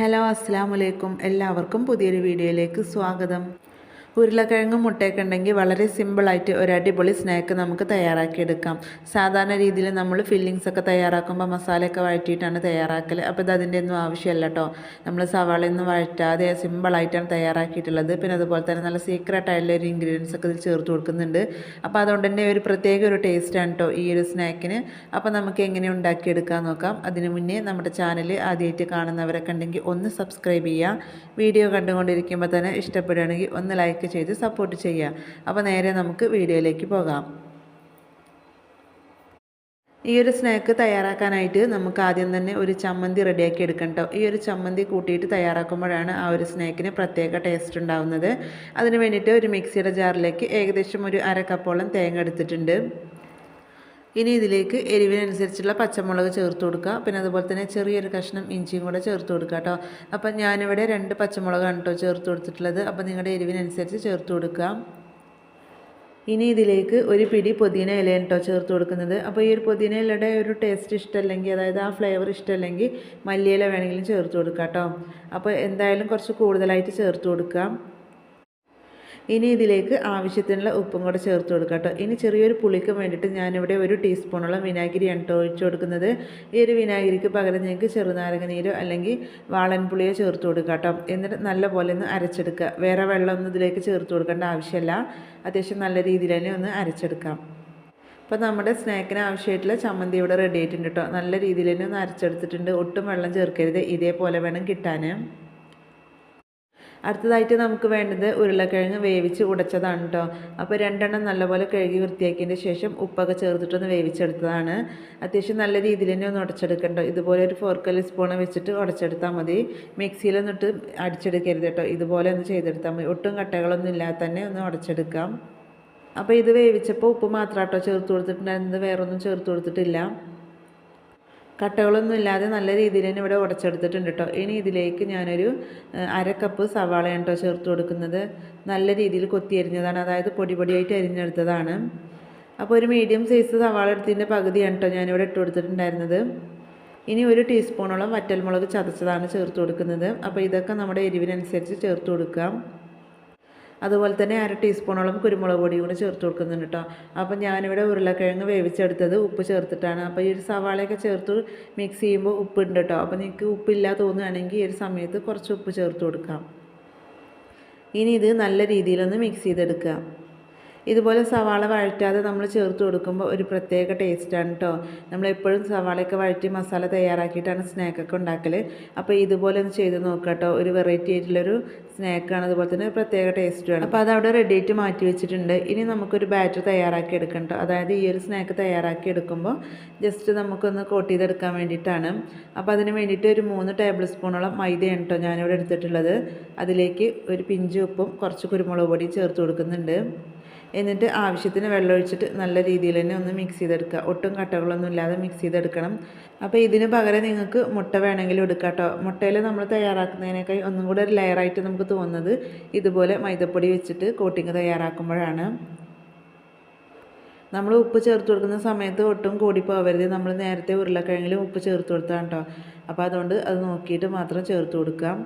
Hello അസ്സലാമു അലൈക്കും. എല്ലാവർക്കും പുതിയൊരു വീഡിയോയിലേക്ക് സ്വാഗതം. ഉരുളക്കിഴങ്ങും മുട്ടയൊക്കെ ഉണ്ടെങ്കിൽ വളരെ സിമ്പിളായിട്ട് ഒരു അടിപൊളി സ്നാക്ക് നമുക്ക് തയ്യാറാക്കിയെടുക്കാം. സാധാരണ രീതിയിൽ നമ്മൾ ഫില്ലിങ്സ് ഒക്കെ തയ്യാറാക്കുമ്പോൾ മസാലയൊക്കെ വഴറ്റിയിട്ടാണ് തയ്യാറാക്കൽ. അപ്പോൾ ഇത് അതിൻ്റെ ഒന്നും ആവശ്യമല്ല കേട്ടോ. നമ്മൾ സവാളയൊന്നും വഴറ്റാതെ സിമ്പിളായിട്ടാണ് തയ്യാറാക്കിയിട്ടുള്ളത്. പിന്നെ അതുപോലെ തന്നെ നല്ല സീക്രട്ട് ആയിട്ടുള്ള ഒരു ഇൻഗ്രീഡിയൻസ് ഒക്കെ ഇതിൽ ചേർത്ത് കൊടുക്കുന്നുണ്ട്. അപ്പോൾ അതുകൊണ്ട് തന്നെ ഒരു പ്രത്യേക ഒരു ടേസ്റ്റാണ് കേട്ടോ ഈ ഒരു സ്നാക്കിന്. അപ്പോൾ നമുക്ക് എങ്ങനെ ഉണ്ടാക്കിയെടുക്കാൻ നോക്കാം. അതിന് മുന്നേ നമ്മുടെ ചാനൽ ആദ്യമായിട്ട് കാണുന്നവരൊക്കെ ഉണ്ടെങ്കിൽ ഒന്ന് സബ്സ്ക്രൈബ് ചെയ്യുക. വീഡിയോ കണ്ടുകൊണ്ടിരിക്കുമ്പോൾ തന്നെ ഇഷ്ടപ്പെടുകയാണെങ്കിൽ ഒന്ന് ലൈക്ക് ചെയ്ത് സപ്പോർട്ട് ചെയ്യുക. അപ്പോൾ നേരെ നമുക്ക് വീഡിയോയിലേക്ക് പോകാം. ഈ ഒരു സ്നാക്ക് തയ്യാറാക്കാനായിട്ട് നമുക്ക് ആദ്യം തന്നെ ഒരു ചമ്മന്തി റെഡിയാക്കി എടുക്കണം കേട്ടോ. ഈ ഒരു ചമ്മന്തി കൂട്ടിയിട്ട് തയ്യാറാക്കുമ്പോഴാണ് ആ ഒരു സ്നാക്കിന് പ്രത്യേക ടേസ്റ്റ് ഉണ്ടാവുന്നത്. അതിന് വേണ്ടിയിട്ട് ഒരു മിക്സിയുടെ ജാറിലേക്ക് ഏകദേശം ഒരു അര കപ്പോളം തേങ്ങ എടുത്തിട്ടുണ്ട്. ഇനി ഇതിലേക്ക് എരിവിനനുസരിച്ചുള്ള പച്ചമുളക് ചേർത്ത് കൊടുക്കുക. പിന്നെ അതുപോലെ തന്നെ ചെറിയൊരു കഷ്ണം ഇഞ്ചിയും കൂടെ ചേർത്ത് കൊടുക്കുക കേട്ടോ. അപ്പം ഞാനിവിടെ 2 പച്ചമുളകാണ് കേട്ടോ ചേർത്ത് കൊടുത്തിട്ടുള്ളത്. അപ്പോൾ നിങ്ങളുടെ എരിവിനനുസരിച്ച് ചേർത്ത് കൊടുക്കുക. ഇനി ഇതിലേക്ക് ഒരു പിടി പുതിന ഇലയാണ് കേട്ടോ ചേർത്ത് കൊടുക്കുന്നത്. അപ്പോൾ ഈ ഒരു പുതിന ഇലയുടെ ഒരു ടേസ്റ്റ് ഇഷ്ടമല്ലെങ്കിൽ, അതായത് ആ ഫ്ലേവർ ഇഷ്ടമല്ലെങ്കിൽ മല്ലിയില വേണമെങ്കിലും ചേർത്ത് കൊടുക്കുക കേട്ടോ. അപ്പോൾ എന്തായാലും കുറച്ച് കൂടുതലായിട്ട് ചേർത്ത് കൊടുക്കാം. ഇനി ഇതിലേക്ക് ആവശ്യത്തിനുള്ള ഉപ്പും കൂടെ ചേർത്ത് കൊടുക്കുക കേട്ടോ. ഇനി ചെറിയൊരു പുളിക്ക് വേണ്ടിയിട്ട് ഞാനിവിടെ 1 ടീസ്പൂണോളം വിനാഗിരിയാണ് കേട്ടോ ഒഴിച്ച് കൊടുക്കുന്നത്. ഈ ഒരു വിനാഗിരിക്ക് പകരം നിങ്ങൾക്ക് ചെറുനാരങ്ങ നീരോ അല്ലെങ്കിൽ വാളൻപുളിയോ ചേർത്ത് കൊടുക്കുക കേട്ടോ. എന്നിട്ട് നല്ലപോലെ ഒന്ന് അരച്ചെടുക്കുക. വേറെ വെള്ളമൊന്നും ഇതിലേക്ക് ചേർത്ത് കൊടുക്കേണ്ട ആവശ്യമില്ല. അത്യാവശ്യം നല്ല രീതിയിൽ തന്നെ ഒന്ന് അരച്ചെടുക്കാം. അപ്പോൾ നമ്മുടെ സ്നാക്കിന് ആവശ്യമായിട്ടുള്ള ചമ്മന്തി ഇവിടെ റെഡി ആയിട്ടുണ്ട് കേട്ടോ. നല്ല രീതിയിൽ തന്നെ ഒന്ന് അരച്ചെടുത്തിട്ടുണ്ട്. ഒട്ടും വെള്ളം ചേർക്കരുത്. ഇതേപോലെ വേണം കിട്ടാൻ. അടുത്തതായിട്ട് നമുക്ക് വേണ്ടത് ഉരുളക്കിഴങ്ങ് വേവിച്ച് ഉടച്ചതാണ് കേട്ടോ. അപ്പോൾ 2 എണ്ണം നല്ലപോലെ കഴുകി വൃത്തിയാക്കിയതിന് ശേഷം ഉപ്പൊക്കെ ചേർത്തിട്ടൊന്ന് വേവിച്ചെടുത്തതാണ്. അത്യാവശ്യം നല്ല രീതിയിൽ തന്നെ ഒന്ന് ഉടച്ചെടുക്കണ്ടോ. ഇതുപോലെ ഒരു ഫോർക്കൽ സ്പൂൺ വെച്ചിട്ട് ഉടച്ചെടുത്താൽ മതി. മിക്സിയിലൊന്നിട്ട് അടിച്ചെടുക്കരുത് കേട്ടോ. ഇതുപോലെ ഒന്ന് ചെയ്തെടുത്താൽ മതി. ഒട്ടും കട്ടകളൊന്നും ഇല്ലാതെ തന്നെ ഒന്ന് ഉടച്ചെടുക്കാം. അപ്പോൾ ഇത് വേവിച്ചപ്പോൾ ഉപ്പ് മാത്രം കേട്ടോ ചേർത്ത് കൊടുത്തിട്ടുണ്ടായിരുന്നത്, വേറൊന്നും ചേർത്ത് കൊടുത്തിട്ടില്ല. കട്ടകളൊന്നും ഇല്ലാതെ നല്ല രീതിയിൽ തന്നെ ഇവിടെ ഉടച്ചെടുത്തിട്ടുണ്ട് കേട്ടോ. ഇനി ഇതിലേക്ക് ഞാനൊരു അര കപ്പ് സവാളയാണ് കേട്ടോ ചേർത്ത് കൊടുക്കുന്നത്. നല്ല രീതിയിൽ കൊത്തി അരിഞ്ഞതാണ്, അതായത് പൊടി പൊടിയായിട്ട് അരിഞ്ഞെടുത്തതാണ്. അപ്പോൾ ഒരു മീഡിയം സൈസ് സവാള എടുത്തതിൻ്റെ പകുതിയാണ് കേട്ടോ ഞാനിവിടെ ഇട്ട് കൊടുത്തിട്ടുണ്ടായിരുന്നത്. ഇനി 1 ടീസ്പൂണോളം വറ്റൽമുളക് ചതച്ചതാണ് ചേർത്ത് കൊടുക്കുന്നത്. അപ്പോൾ ഇതൊക്കെ നമ്മുടെ എരിവിനനുസരിച്ച് ചേർത്ത് കൊടുക്കാം. അതുപോലെ തന്നെ അര ടീസ്പൂണോളം കുരുമുളക് പൊടിയും കൂടി ചേർത്ത് കൊടുക്കുന്നുണ്ട് കേട്ടോ. അപ്പം ഞാനിവിടെ ഉരുളക്കിഴങ്ങ് വേവിച്ചെടുത്തത് ഉപ്പ് ചേർത്തിട്ടാണ്. അപ്പോൾ ഈ ഒരു സവാളയൊക്കെ ചേർത്ത് മിക്സ് ചെയ്യുമ്പോൾ ഉപ്പുണ്ട് കേട്ടോ. അപ്പോൾ നിങ്ങൾക്ക് ഉപ്പില്ല തോന്നുകയാണെങ്കിൽ ഈ ഒരു സമയത്ത് കുറച്ച് ഉപ്പ് ചേർത്ത് കൊടുക്കാം. ഇനി ഇത് നല്ല രീതിയിലൊന്ന് മിക്സ് ചെയ്തെടുക്കുക. ഇതുപോലെ സവാള വഴറ്റാതെ നമ്മൾ ചേർത്ത് കൊടുക്കുമ്പോൾ ഒരു പ്രത്യേക ടേസ്റ്റാണ് കേട്ടോ. നമ്മളെപ്പോഴും സവാളയൊക്കെ വഴറ്റി മസാല തയ്യാറാക്കിയിട്ടാണ് സ്നാക്കൊക്കെ ഉണ്ടാക്കൽ. അപ്പോൾ ഇതുപോലെ ഒന്ന് ചെയ്ത് നോക്കുക കേട്ടോ. ഒരു വെറൈറ്റി ആയിട്ടുള്ളൊരു സ്നാക്കാണ്, അതുപോലെ തന്നെ പ്രത്യേക ടേസ്റ്റുമാണ്. അപ്പോൾ അതവിടെ റെഡി ആയിട്ട് മാറ്റി വെച്ചിട്ടുണ്ട്. ഇനി നമുക്കൊരു ബാറ്റർ തയ്യാറാക്കി എടുക്കണം കേട്ടോ. അതായത് ഈ ഒരു സ്നാക്ക് തയ്യാറാക്കി എടുക്കുമ്പോൾ ജസ്റ്റ് നമുക്കൊന്ന് കോട്ട് ചെയ്തെടുക്കാൻ വേണ്ടിയിട്ടാണ്. അപ്പോൾ അതിന് വേണ്ടിയിട്ട് ഒരു 3 ടേബിൾ സ്പൂണോളം മൈദയാണ് കേട്ടോ ഞാനിവിടെ എടുത്തിട്ടുള്ളത്. അതിലേക്ക് ഒരു പിഞ്ച് ഉപ്പും കുറച്ച് കുരുമുളക് പൊടിയും ചേർത്ത് കൊടുക്കുന്നുണ്ട്. എന്നിട്ട് ആവശ്യത്തിന് വെള്ളം ഒഴിച്ചിട്ട് നല്ല രീതിയിൽ തന്നെ ഒന്ന് മിക്സ് ചെയ്തെടുക്കുക. ഒട്ടും കട്ടകളൊന്നും ഇല്ലാതെ മിക്സ് ചെയ്തെടുക്കണം. അപ്പോൾ ഇതിന് പകരം നിങ്ങൾക്ക് മുട്ട വേണമെങ്കിലും എടുക്കാം കേട്ടോ. മുട്ടയിൽ നമ്മൾ തയ്യാറാക്കുന്നതിനേക്കാൾ ഒന്നും കൂടെ ഒരു ലെയറായിട്ട് നമുക്ക് തോന്നുന്നത് ഇതുപോലെ മൈദപ്പൊടി വെച്ചിട്ട് കോട്ടിങ് തയ്യാറാക്കുമ്പോഴാണ്. നമ്മൾ ഉപ്പ് ചേർത്ത് കൊടുക്കുന്ന സമയത്ത് ഒട്ടും കൂടി പോകരുത്. നമ്മൾ നേരത്തെ ഉരുളക്കിഴങ്ങിലും ഉപ്പ് ചേർത്ത് കൊടുത്താണ് കേട്ടോ. അപ്പോൾ അതുകൊണ്ട് അത് നോക്കിയിട്ട് മാത്രം ചേർത്ത് കൊടുക്കാം.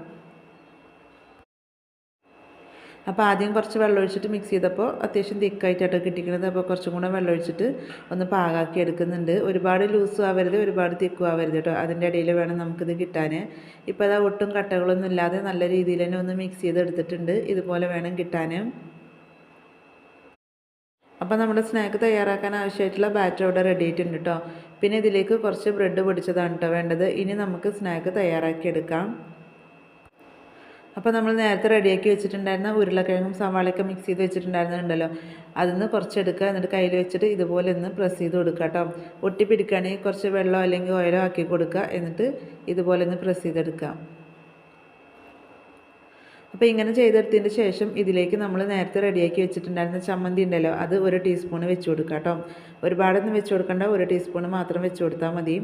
അപ്പോൾ ആദ്യം കുറച്ച് വെള്ളം ഒഴിച്ചിട്ട് മിക്സ് ചെയ്തപ്പോൾ അത്യാവശ്യം തിക്കായിട്ടാണ് കിട്ടിക്കുന്നത്. അപ്പോൾ കുറച്ചും കൂടെ വെള്ളം ഒഴിച്ചിട്ട് ഒന്ന് പാകാക്കി എടുക്കുന്നുണ്ട്. ഒരുപാട് ലൂസും ആവരുത്, ഒരുപാട് തിക്കും ആവരുത് കേട്ടോ. അതിൻ്റെ ഇടയിൽ വേണം നമുക്കിത് കിട്ടാൻ. ഇപ്പോൾ അതാ ഒട്ടും കട്ടകളൊന്നും ഇല്ലാതെ നല്ല രീതിയിൽ തന്നെ ഒന്ന് മിക്സ് ചെയ്തെടുത്തിട്ടുണ്ട്. ഇതുപോലെ വേണം കിട്ടാൻ. അപ്പോൾ നമ്മുടെ സ്നാക്ക് തയ്യാറാക്കാൻ ആവശ്യമായിട്ടുള്ള ബാറ്റർ ഇവിടെ റെഡി ആയിട്ടുണ്ട് കേട്ടോ. പിന്നെ ഇതിലേക്ക് കുറച്ച് ബ്രെഡ് പൊടിച്ചതാണ് കേട്ടോ വേണ്ടത്. ഇനി നമുക്ക് സ്നാക്ക് തയ്യാറാക്കി എടുക്കാം. അപ്പോൾ നമ്മൾ നേരത്തെ റെഡിയാക്കി വെച്ചിട്ടുണ്ടായിരുന്ന ഉരുളക്കിഴങ്ങും സവാളയൊക്കെ മിക്സ് ചെയ്ത് വെച്ചിട്ടുണ്ടായിരുന്നുണ്ടല്ലോ, അതിൽ നിന്ന് കുറച്ചെടുക്കുക. എന്നിട്ട് കയ്യിൽ വെച്ചിട്ട് ഇതുപോലെ ഒന്ന് പ്രസ് ചെയ്ത് കൊടുക്കുക കേട്ടോ. ഒട്ടിപ്പിടിക്കുകയാണെങ്കിൽ കുറച്ച് വെള്ളമോ അല്ലെങ്കിൽ ഓയിലോ ആക്കി കൊടുക്കുക. എന്നിട്ട് ഇതുപോലെ ഒന്ന് പ്രസ് ചെയ്തെടുക്കുക. അപ്പോൾ ഇങ്ങനെ ചെയ്തെടുത്തതിന് ശേഷം ഇതിലേക്ക് നമ്മൾ നേരത്തെ റെഡിയാക്കി വെച്ചിട്ടുണ്ടായിരുന്ന ചമ്മന്തി ഉണ്ടല്ലോ, അത് 1 ടീസ്പൂൺ വെച്ച് കൊടുക്കുക കേട്ടോ. ഒരുപാടൊന്നും വെച്ച് കൊടുക്കേണ്ട, 1 ടീസ്പൂൺ മാത്രം വെച്ച് കൊടുത്താൽ മതി.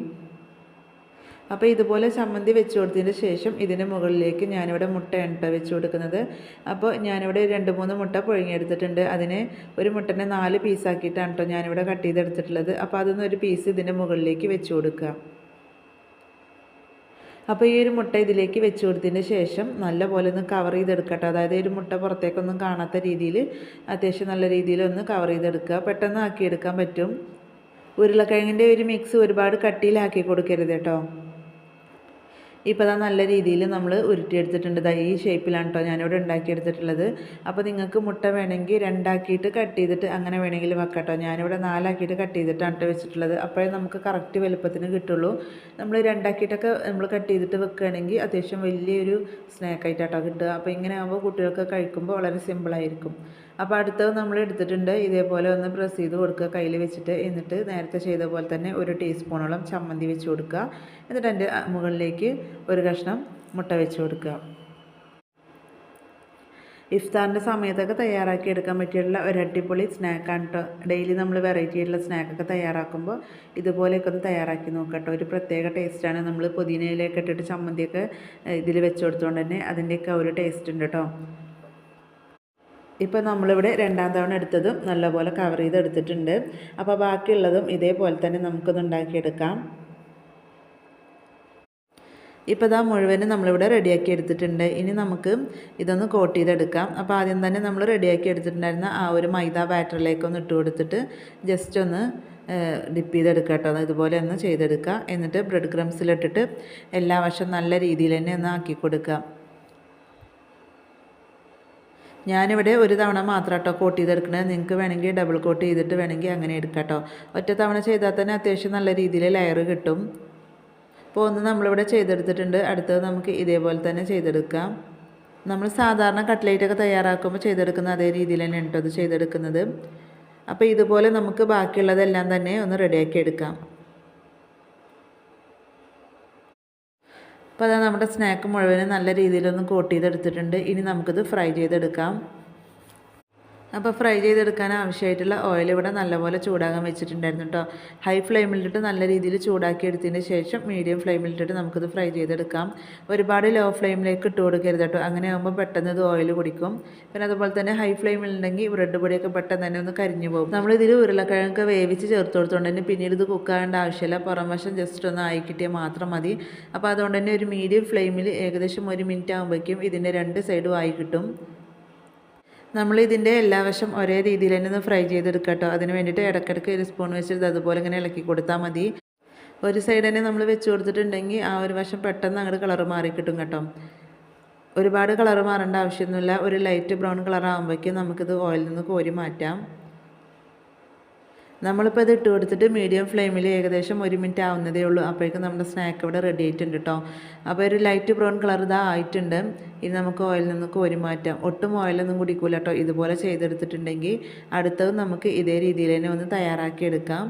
അപ്പോൾ ഇതുപോലെ ചമ്മന്തി വെച്ച് കൊടുത്തതിന് ശേഷം ഇതിന് മുകളിലേക്ക് ഞാനിവിടെ മുട്ടയാണ് കേട്ടോ വെച്ച് കൊടുക്കുന്നത്. അപ്പോൾ ഞാനിവിടെ 2-3 മുട്ട പുഴുങ്ങിയെടുത്തിട്ടുണ്ട്. അതിനെ ഒരു മുട്ടനെ 4 പീസാക്കിയിട്ടാണ് കേട്ടോ ഞാനിവിടെ കട്ട് ചെയ്തെടുത്തിട്ടുള്ളത്. അപ്പോൾ അതൊന്ന് ഒരു പീസ് ഇതിൻ്റെ മുകളിലേക്ക് വെച്ച് കൊടുക്കുക. അപ്പോൾ ഈ ഒരു മുട്ട ഇതിലേക്ക് വെച്ച് കൊടുത്തതിന് ശേഷം നല്ലപോലെ ഒന്ന് കവർ ചെയ്തെടുക്കട്ടെ. അതായത് ഒരു മുട്ട പുറത്തേക്കൊന്നും കാണാത്ത രീതിയിൽ അത്യാവശ്യം നല്ല രീതിയിലൊന്ന് കവർ ചെയ്തെടുക്കുക. പെട്ടെന്ന് ആക്കിയെടുക്കാൻ പറ്റും. ഉരുളക്കിഴങ്ങിൻ്റെ ഒരു മിക്സ് ഒരുപാട് കട്ടിയിലാക്കി കൊടുക്കരുത് കേട്ടോ. ഇപ്പോൾ അതാ നല്ല രീതിയിൽ നമ്മൾ ഉരുട്ടിയെടുത്തിട്ടുണ്ട്. ഈ ഷേപ്പിലാണ് കേട്ടോ ഞാനിവിടെ ഉണ്ടാക്കിയെടുത്തിട്ടുള്ളത്. അപ്പോൾ നിങ്ങൾക്ക് മുട്ട വേണമെങ്കിൽ രണ്ടാക്കിയിട്ട് കട്ട് ചെയ്തിട്ട് അങ്ങനെ വേണമെങ്കിൽ വെക്കാം കേട്ടോ. ഞാനിവിടെ നാലാക്കിയിട്ട് കട്ട് ചെയ്തിട്ടാണ് കേട്ടോ വെച്ചിട്ടുള്ളത്. അപ്പോഴേ നമുക്ക് കറക്റ്റ് വലുപ്പത്തിന് കിട്ടുള്ളൂ. നമ്മൾ രണ്ടാക്കിയിട്ടൊക്കെ നമ്മൾ കട്ട് ചെയ്തിട്ട് വെക്കുകയാണെങ്കിൽ അത്യാവശ്യം വലിയൊരു സ്നാക്കായിട്ടാട്ടോ കിട്ടുക. അപ്പോൾ ഇങ്ങനെ ആകുമ്പോൾ കുട്ടികൾക്ക് കഴിക്കുമ്പോൾ വളരെ സിമ്പിളായിരിക്കും. അപ്പോൾ അടുത്തത് നമ്മൾ എടുത്തിട്ടുണ്ട്. ഇതേപോലെ ഒന്ന് പ്രസ് ചെയ്ത് കൊടുക്കുക കയ്യിൽ വെച്ചിട്ട്. എന്നിട്ട് നേരത്തെ ചെയ്ത പോലെ തന്നെ ഒരു ടീസ്പൂണോളം ചമ്മന്തി വെച്ച് കൊടുക്കുക. എന്നിട്ട് അതിൻ്റെ മുകളിലേക്ക് ഒരു കഷ്ണം മുട്ട വെച്ച് കൊടുക്കുക. ഇഫ്താറിൻ്റെ സമയത്തൊക്കെ തയ്യാറാക്കി എടുക്കാൻ പറ്റിയിട്ടുള്ള ഒരു അടിപൊളി സ്നാക്കാണ് കേട്ടോ. ഡെയിലി നമ്മൾ വെറൈറ്റി ആയിട്ടുള്ള സ്നാക്കൊക്കെ തയ്യാറാക്കുമ്പോൾ ഇതുപോലെയൊക്കെ ഒന്ന് തയ്യാറാക്കി നോക്കട്ടോ. ഒരു പ്രത്യേക ടേസ്റ്റാണ്. നമ്മൾ പുതിനയിലൊക്കെ ഇട്ടിട്ട് ചമ്മന്തിയൊക്കെ ഇതിൽ വെച്ച് കൊടുത്തുകൊണ്ട് തന്നെ അതിൻ്റെയൊക്കെ ഒരു ടേസ്റ്റ് ഉണ്ട് കേട്ടോ. ഇപ്പോൾ നമ്മളിവിടെ രണ്ടാം തവണ എടുത്തതും നല്ലപോലെ കവർ ചെയ്ത് എടുത്തിട്ടുണ്ട്. അപ്പോൾ ബാക്കിയുള്ളതും ഇതേപോലെ തന്നെ നമുക്കൊന്ന് ഉണ്ടാക്കിയെടുക്കാം. ഇപ്പോൾ ഇതാ മുഴുവനും നമ്മളിവിടെ റെഡിയാക്കി എടുത്തിട്ടുണ്ട്. ഇനി നമുക്ക് ഇതൊന്ന് കോട്ട് ചെയ്തെടുക്കാം. അപ്പോൾ ആദ്യം തന്നെ നമ്മൾ റെഡിയാക്കി എടുത്തിട്ടുണ്ടായിരുന്ന ആ ഒരു മൈദ ബാറ്ററിലേക്കൊന്ന് ഇട്ട് കൊടുത്തിട്ട് ജസ്റ്റ് ഒന്ന് ഡിപ്പ് ചെയ്തെടുക്കുക കേട്ടോ. ഇതുപോലെ ഒന്ന് ചെയ്തെടുക്കുക. എന്നിട്ട് ബ്രെഡ് ക്രംസിലിട്ടിട്ട് എല്ലാ വശം നല്ല രീതിയിൽ തന്നെ ഒന്ന് ആക്കി കൊടുക്കുക. ഞാനിവിടെ ഒരു തവണ മാത്രം കേട്ടോ കോട്ട് ചെയ്തെടുക്കണത്. നിങ്ങൾക്ക് വേണമെങ്കിൽ ഡബിൾ കോട്ട് ചെയ്തിട്ട് വേണമെങ്കിൽ അങ്ങനെ എടുക്കാം കേട്ടോ. ഒറ്റ തവണ ചെയ്താൽ തന്നെ അത്യാവശ്യം നല്ല രീതിയിൽ ലെയർ കിട്ടും. അപ്പോൾ ഒന്ന് നമ്മളിവിടെ ചെയ്തെടുത്തിട്ടുണ്ട്. അടുത്തത് നമുക്ക് ഇതേപോലെ തന്നെ ചെയ്തെടുക്കാം. നമ്മൾ സാധാരണ കട്ട്ലേറ്റൊക്കെ തയ്യാറാക്കുമ്പോൾ ചെയ്തെടുക്കുന്ന അതേ രീതിയിൽ തന്നെ കേട്ടോ അത് ചെയ്തെടുക്കുന്നത്. അപ്പോൾ ഇതുപോലെ നമുക്ക് ബാക്കിയുള്ളതെല്ലാം തന്നെ ഒന്ന് റെഡിയാക്കി എടുക്കാം. അപ്പോൾ അതാ നമ്മുടെ സ്നാക്ക് മുഴുവനും നല്ല രീതിയിലൊന്ന് കോട്ട് ചെയ്തെടുത്തിട്ടുണ്ട്. ഇനി നമുക്കിത് ഫ്രൈ ചെയ്തെടുക്കാം. അപ്പോൾ ഫ്രൈ ചെയ്തെടുക്കാൻ ആവശ്യമായിട്ടുള്ള ഓയിൽ ഇവിടെ നല്ലപോലെ ചൂടാകാൻ വെച്ചിട്ടുണ്ടായിരുന്നു കേട്ടോ. ഹൈ ഫ്ലെയിമിലിട്ട് നല്ല രീതിയിൽ ചൂടാക്കി എടുത്തതിന് ശേഷം മീഡിയം ഫ്ലെയിമിലിട്ടിട്ട് നമുക്കിത് ഫ്രൈ ചെയ്തെടുക്കാം. ഒരുപാട് ലോ ഫ്ലെയിമിലേക്ക് ഇട്ട് കൊടുക്കരുത് കേട്ടോ. അങ്ങനെ ആകുമ്പോൾ പെട്ടെന്ന് ഇത് ഓയിൽ കുടിക്കും. പിന്നെ അതുപോലെ തന്നെ ഹൈ ഫ്ലെയിമിലുണ്ടെങ്കിൽ ബ്രെഡ് പൊടിയൊക്കെ പെട്ടെന്ന് തന്നെ ഒന്ന് കരിഞ്ഞു പോകും. നമ്മളിതിൽ ഉരുളക്കിഴങ്ങൊക്കെ വേവിച്ച് ചേർത്ത് കൊടുത്തുകൊണ്ട് തന്നെ പിന്നീട് ഇത് കുക്കാകേണ്ട ആവശ്യമില്ല. പുറം വശം ജസ്റ്റ് ഒന്ന് ആയി കിട്ടിയാൽ മാത്രം മതി. അപ്പോൾ അതുകൊണ്ട് തന്നെ ഒരു മീഡിയം ഫ്ലെയിമിൽ ഏകദേശം 1 മിനിറ്റ് ആകുമ്പോഴേക്കും ഇതിൻ്റെ 2 സൈഡും ആയി കിട്ടും. നമ്മളിതിൻ്റെ എല്ലാ വശം ഒരേ രീതിയിൽ തന്നെ ഒന്ന് ഫ്രൈ ചെയ്തെടുക്കുക കേട്ടോ. അതിന് വേണ്ടിയിട്ട് ഇടയ്ക്കിടയ്ക്ക് ഒരു സ്പൂൺ വെച്ചിട്ട് അതുപോലെ ഇങ്ങനെ ഇളക്കി കൊടുത്താൽ മതി. ഒരു സൈഡ് തന്നെ നമ്മൾ വെച്ച് കൊടുത്തിട്ടുണ്ടെങ്കിൽ ആ ഒരു വശം പെട്ടെന്ന് അങ്ങോട്ട് കളർ മാറി കിട്ടും കേട്ടോ. ഒരുപാട് കളർ മാറേണ്ട ആവശ്യമൊന്നുമില്ല. ഒരു ലൈറ്റ് ബ്രൗൺ കളർ ആകുമ്പോഴേക്കും നമുക്കിത് ഓയിലിൽ നിന്ന് കോരി മാറ്റാം. നമ്മളിപ്പോൾ ഇത് ഇട്ട് കൊടുത്തിട്ട് മീഡിയം ഫ്ലെയിമിൽ ഏകദേശം 1 മിനിറ്റ് ആവുന്നതേ ഉള്ളൂ. അപ്പോഴേക്കും നമ്മുടെ സ്നാക്ക് ഇവിടെ റെഡി ആയിട്ടുണ്ട് കേട്ടോ. അപ്പോൾ ഒരു ലൈറ്റ് ബ്രൗൺ കളർ ഇതാ ആയിട്ടുണ്ട്. ഇനി നമുക്ക് ഓയിലിൽ നിന്ന് കോരി മാറ്റാം. ഒട്ടും ഓയിലൊന്നും കുടിക്കൂല കേട്ടോ. ഇതുപോലെ ചെയ്തെടുത്തിട്ടുണ്ടെങ്കിൽ അടുത്തത് നമുക്ക് ഇതേ രീതിയിൽ തന്നെ ഒന്ന് തയ്യാറാക്കി എടുക്കാം.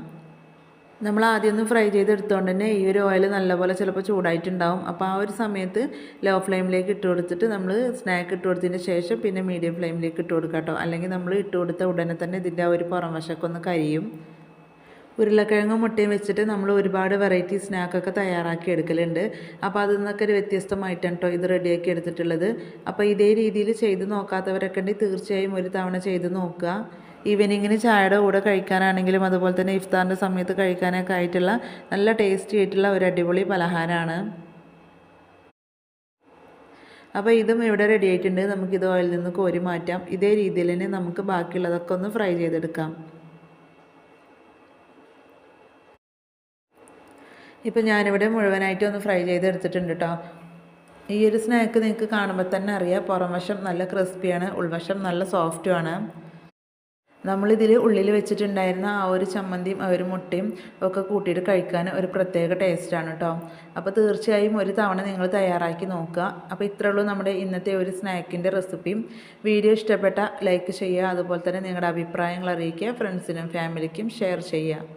നമ്മൾ ആദ്യം ഒന്ന് ഫ്രൈ ചെയ്തെടുത്തുകൊണ്ട് തന്നെ ഈ ഒരു ഓയിൽ നല്ലപോലെ ചിലപ്പോൾ ചൂടായിട്ടുണ്ടാവും. അപ്പോൾ ആ ഒരു സമയത്ത് ലോ ഫ്ലെയിമിലേക്ക് ഇട്ട് കൊടുത്തിട്ട് നമ്മൾ സ്നാക്ക് ഇട്ട് കൊടുത്തതിന് ശേഷം പിന്നെ മീഡിയം ഫ്ലെയിമിലേക്ക് ഇട്ട് കൊടുക്കാം കേട്ടോ. അല്ലെങ്കിൽ നമ്മൾ ഇട്ട് കൊടുത്ത ഉടനെ തന്നെ ഇതിൻ്റെ ആ ഒരു പുറം വശമൊക്കെ ഒന്ന് കരിയും. ഉരുളക്കിഴങ്ങും മുട്ടയും വെച്ചിട്ട് നമ്മൾ ഒരുപാട് വെറൈറ്റി സ്നാക്കൊക്കെ തയ്യാറാക്കി എടുക്കലുണ്ട്. അപ്പോൾ അതിൽ നിന്നൊക്കെ ഒരു വ്യത്യസ്തമായിട്ടാണ് കേട്ടോ ഇത് റെഡിയാക്കി എടുത്തിട്ടുള്ളത്. അപ്പോൾ ഇതേ രീതിയിൽ ചെയ്ത് നോക്കാത്തവരൊക്കെ ഉണ്ടെങ്കിൽ തീർച്ചയായും ഒരു തവണ ചെയ്ത് നോക്കുക. ഈവനിങ്ങിന് ചായയുടെ കൂടെ കഴിക്കാനാണെങ്കിലും അതുപോലെ തന്നെ ഇഫ്താറിൻ്റെ സമയത്ത് കഴിക്കാനൊക്കെ ആയിട്ടുള്ള നല്ല ടേസ്റ്റി ആയിട്ടുള്ള ഒരു അടിപൊളി പലഹാരമാണ്. അപ്പോൾ ഇതും ഇവിടെ റെഡി ആയിട്ടുണ്ട്. നമുക്കിത് ഓയിലിൽ നിന്ന് കോരി മാറ്റാം. ഇതേ രീതിയിൽ തന്നെ നമുക്ക് ബാക്കിയുള്ളതൊക്കെ ഒന്ന് ഫ്രൈ ചെയ്തെടുക്കാം. ഇപ്പോൾ ഞാനിവിടെ മുഴുവനായിട്ട് ഒന്ന് ഫ്രൈ ചെയ്തെടുത്തിട്ടുണ്ട് കേട്ടോ. ഈ ഒരു സ്നാക്ക് നിങ്ങൾക്ക് കാണുമ്പോൾ തന്നെ അറിയാം, പുറം വശം നല്ല ക്രിസ്പിയാണ്, ഉൾവശം നല്ല സോഫ്റ്റുമാണ്. നമ്മളിതിൽ ഉള്ളിൽ വെച്ചിട്ടുണ്ടായിരുന്ന ആ ഒരു ചമ്മന്തിയും ആ ഒരു മുട്ടയും ഒക്കെ കൂട്ടിയിട്ട് കഴിക്കാൻ ഒരു പ്രത്യേക ടേസ്റ്റാണ് കേട്ടോ. അപ്പോൾ തീർച്ചയായും ഒരു തവണ നിങ്ങൾ തയ്യാറാക്കി നോക്കുക. അപ്പോൾ ഇത്രയേ ഉള്ളൂ നമ്മുടെ ഇന്നത്തെ ഒരു സ്നാക്കിൻ്റെ റെസിപ്പിയും. വീഡിയോ ഇഷ്ടപ്പെട്ട ലൈക്ക് ചെയ്യുക. അതുപോലെ തന്നെ നിങ്ങളുടെ അഭിപ്രായങ്ങൾ അറിയിക്കുക. ഫ്രണ്ട്സിനും ഫാമിലിക്കും ഷെയർ ചെയ്യുക.